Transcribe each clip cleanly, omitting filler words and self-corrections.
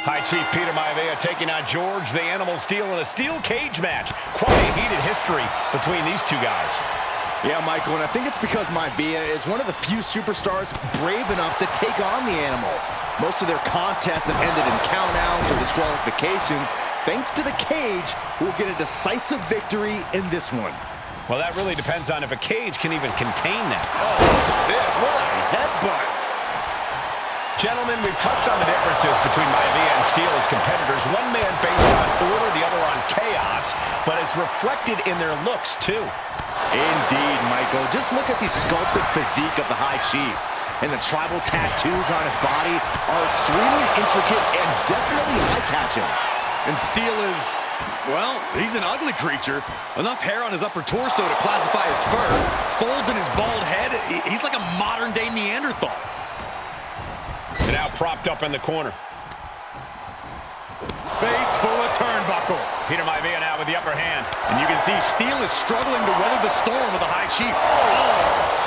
High Chief Peter Maivia taking on George the Animal Steel in a steel cage match. Quite a heated history between these two guys. Yeah, Michael, and I think it's because Maivia is one of the few superstars brave enough to take on the Animal. Most of their contests have ended in countouts or disqualifications. Thanks to the cage, we'll get a decisive victory in this one. Well, that really depends on if a cage can even contain that. Oh, this, what a headbutt. Gentlemen, we've touched on the differences between Maivia and Steel as competitors. One man based on order, the other on chaos, but it's reflected in their looks, too. Indeed, Michael. Just look at the sculpted physique of the High Chief. And the tribal tattoos on his body are extremely intricate and definitely eye-catching. And Steel is, well, he's an ugly creature. Enough hair on his upper torso to classify as fur. Folds in his bald head. He's like a modern-day Neanderthal. And now propped up in the corner. Face full of turnbuckle. Peter Maivia now with the upper hand. And you can see Steel is struggling to weather the storm with the High Chief.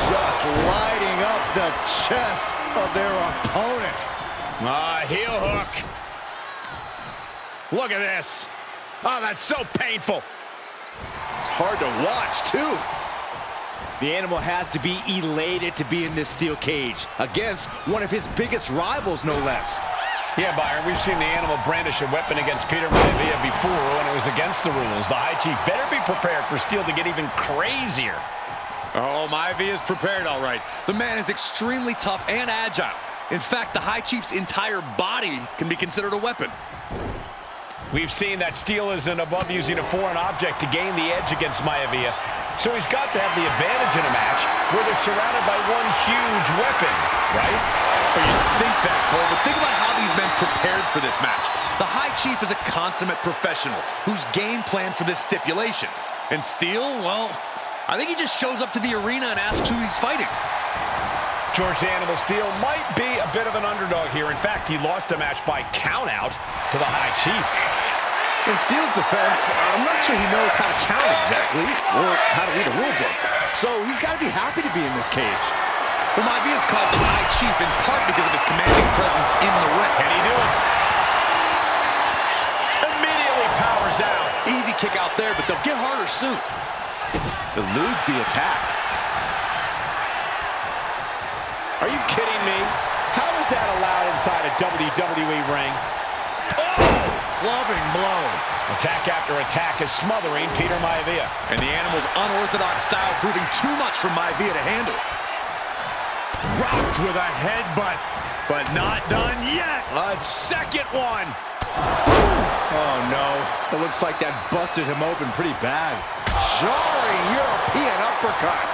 Just lighting up the chest of their opponent. Heel hook. Look at this. Oh, that's so painful. It's hard to watch, too. The Animal has to be elated to be in this steel cage against one of his biggest rivals, no less. Yeah, Byron, we've seen the Animal brandish a weapon against Peter Maivia before when it was against the rules. The High Chief better be prepared for Steel to get even crazier. Oh, Maivia is prepared, all right. The man is extremely tough and agile. In fact, the High Chief's entire body can be considered a weapon. We've seen that Steel isn't above using a foreign object to gain the edge against Maivia. So he's got to have the advantage in a match where they're surrounded by one huge weapon, right? Well, you'd think that, Cole, but think about how these men prepared for this match. The High Chief is a consummate professional who's game planned for this stipulation. And Steel, well, I think he just shows up to the arena and asks who he's fighting. George the Animal Steel might be a bit of an underdog here. In fact, he lost the match by countout to the High Chief. In Steel's defense, I'm not sure he knows how to count exactly or how to read a rule book. So he's got to be happy to be in this cage. Well, Maivia's called the High Chief in part because of his commanding presence in the ring. Can he do it? Immediately powers out. Easy kick out there, but they'll get harder soon. Eludes the attack. Are you kidding me? How is that allowed inside a WWE ring? Clubbing blow. Attack after attack is smothering Peter Maivia. And the Animal's unorthodox style proving too much for Maivia to handle. Rocked with a headbutt, but not done yet. A second one. Oh, no. It looks like that busted him open pretty bad. Jarring European uppercut.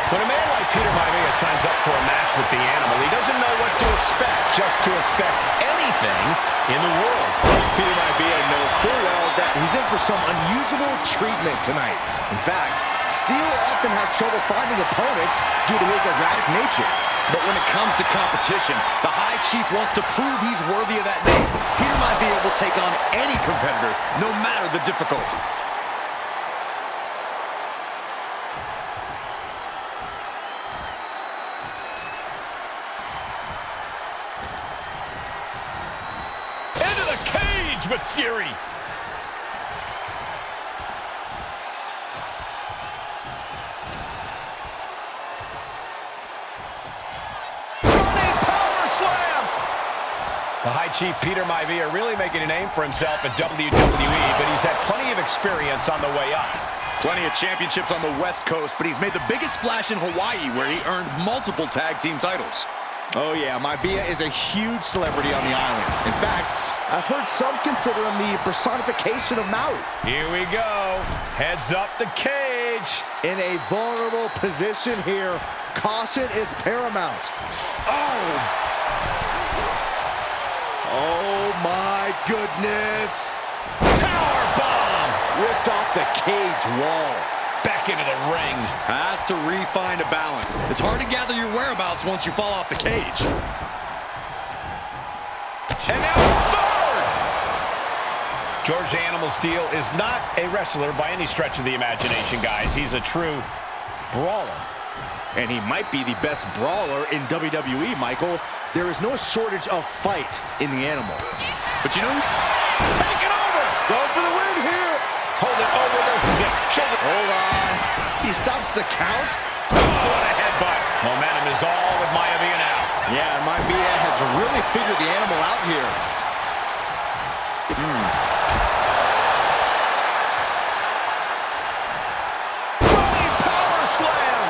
When a man like Peter Maivia signs up for a match with the Animal, he doesn't know what to expect, just to expect anything in the world. Peter Maivia knows full well that he's in for some unusual treatment tonight. In fact, Steel often has trouble finding opponents due to his erratic nature. But when it comes to competition, the High Chief wants to prove he's worthy of that name. Peter Maivia will take on any competitor, no matter the difficulty. With fury. Running power slam. The High Chief Peter Maivia really making a name for himself at WWE, but he's had plenty of experience on the way up. Plenty of championships on the West Coast, but he's made the biggest splash in Hawaii where he earned multiple tag team titles. Oh yeah, Maivia is a huge celebrity on the islands. In fact, I've heard some consider him the personification of Maui. Here we go. Heads up the cage. In a vulnerable position here. Caution is paramount. Oh! Oh my goodness! Power bomb! Ripped off the cage wall. Back into the ring. Has to refine a balance. It's hard to gather your whereabouts once you fall off the cage. And now third! George the Animal Steel is not a wrestler by any stretch of the imagination, guys. He's a true brawler. And he might be the best brawler in WWE, Michael. There is no shortage of fight in the animal. But you know, Take it over! Go for the win here! Hold it over, this is it. Shoulder. Hold on. He stops the count. Oh, what a headbutt. Momentum is all with Maivia now. Yeah, Maivia has really figured the animal out here. Running power slam!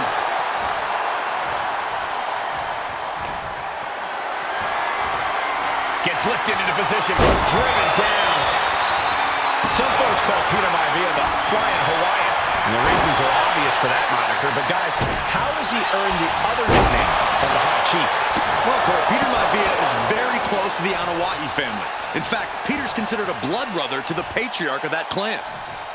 Gets lifted into position, driven down. Some folks call Peter Maivia the Flying Hawaiian, and the reasons are obvious for that moniker. But guys, how does he earn the other nickname of the Hot Chief? well, Cole, Peter Maivia is very close to the Anoa'i family. In fact, Peter's considered a blood brother to the patriarch of that clan.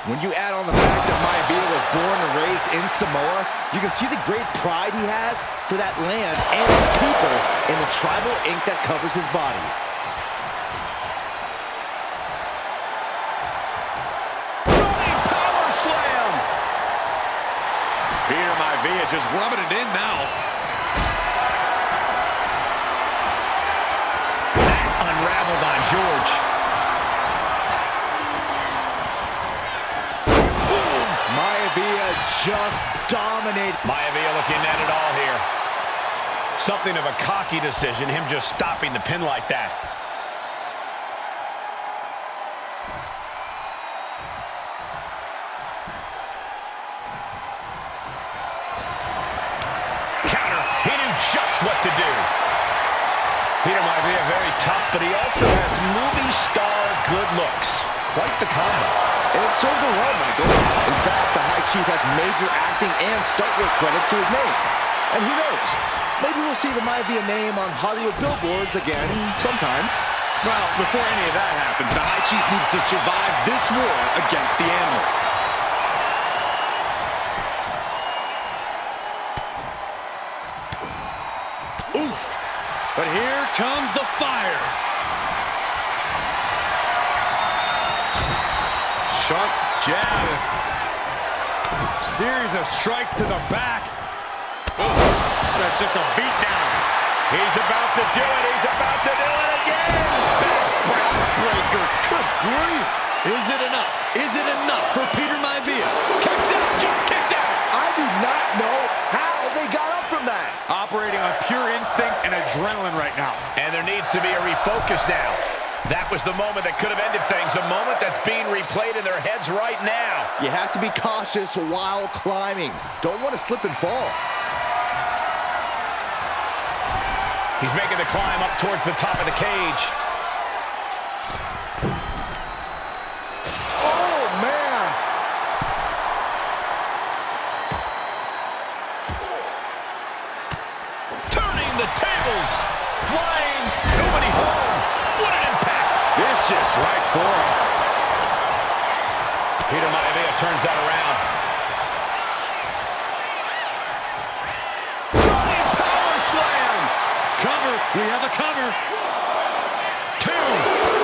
When you add on the fact that Maivia was born and raised in Samoa, you can see the great pride he has for that land and its people in the tribal ink that covers his body. Running power slam! Peter Maivia just rubbing it in now. That unraveled on George. Maivia just dominated. Maivia looking at it all here. Something of a cocky decision, him just stopping the pin like that. Counter. He knew just what to do. Peter Maivia very tough, but he also has movie star good looks. Quite the combo. And it served him well, Michael. In fact, the High Chief has major acting and stunt work credits to his name. And who knows? Maybe we'll see the Maivia name on Hollywood billboards again sometime. Well, before any of that happens, the High Chief needs to survive this war against the animal. Oof! But here comes the fire. Sharp jab. Series of strikes to the back. That's just a beat down. He's about to do it. He's about to do it again. Backbreaker. Good grief. Is it enough? Is it enough for Peter Maivia? Kicks out. Just kicked out. I do not know how they got up from that. Operating on pure instinct and adrenaline right now. And there needs to be a refocus now. That was the moment that could have ended things. A moment that's being replayed in their heads right now. You have to be cautious while climbing. Don't want to slip and fall. He's making the climb up towards the top of the cage. Oh, man. Turning the tables. Flying. Nobody home. What an impact. Vicious right forearm. Peter Maivia turns that around. Running power slam. Cover. We have a cover. Two.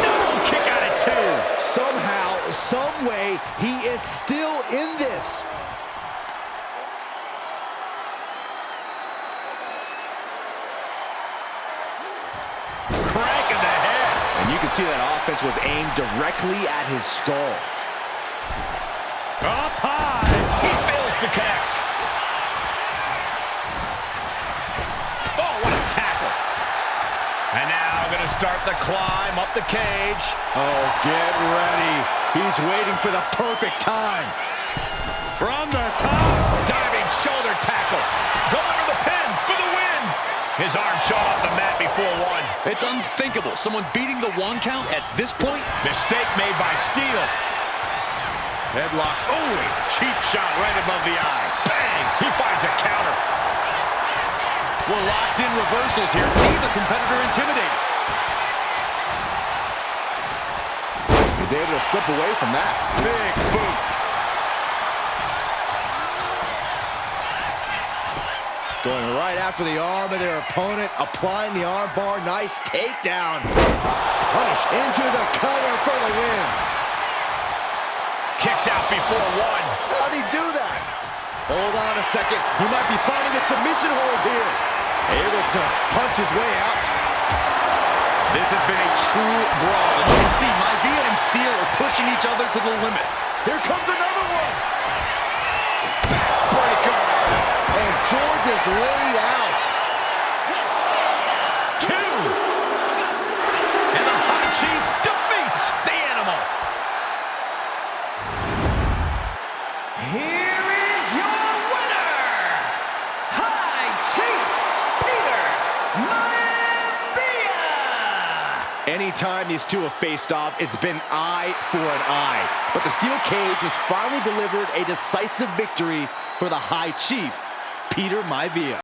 No. Kick out at two. Somehow, some way, he is still in this. Crank in the head. And you can see that offense was aimed directly at his skull. Up high. He fails to catch. Oh, what a tackle. And now going to start the climb up the cage. Oh, get ready. He's waiting for the perfect time. From the top. Diving shoulder tackle. Going for the pin for the win. His arm shot off the mat before one. It's unthinkable. Someone beating the one count at this point. Mistake made by Steele. Headlock. Oh, cheap shot right above the eye. Bang! He finds a counter. We're locked in reversals here. Neither competitor intimidated. He's able to slip away from that. Big boot. Going right after the arm of their opponent, applying the arm bar. Nice takedown. Punish into the cover for the win. Kicks out before one. How'd he do that? Hold on a second. He might be finding a submission hold here. Able to punch his way out. This has been a true brawl. And you can see Maivia and Steel are pushing each other to the limit. Here comes another one. Backbreaker. And George is laid out. 2. And the High Chief defeats the Animal. Here is your winner, High Chief Peter Maivia. Anytime these two have faced off, it's been eye for an eye. But the steel cage has finally delivered a decisive victory for the High Chief, Peter Maivia.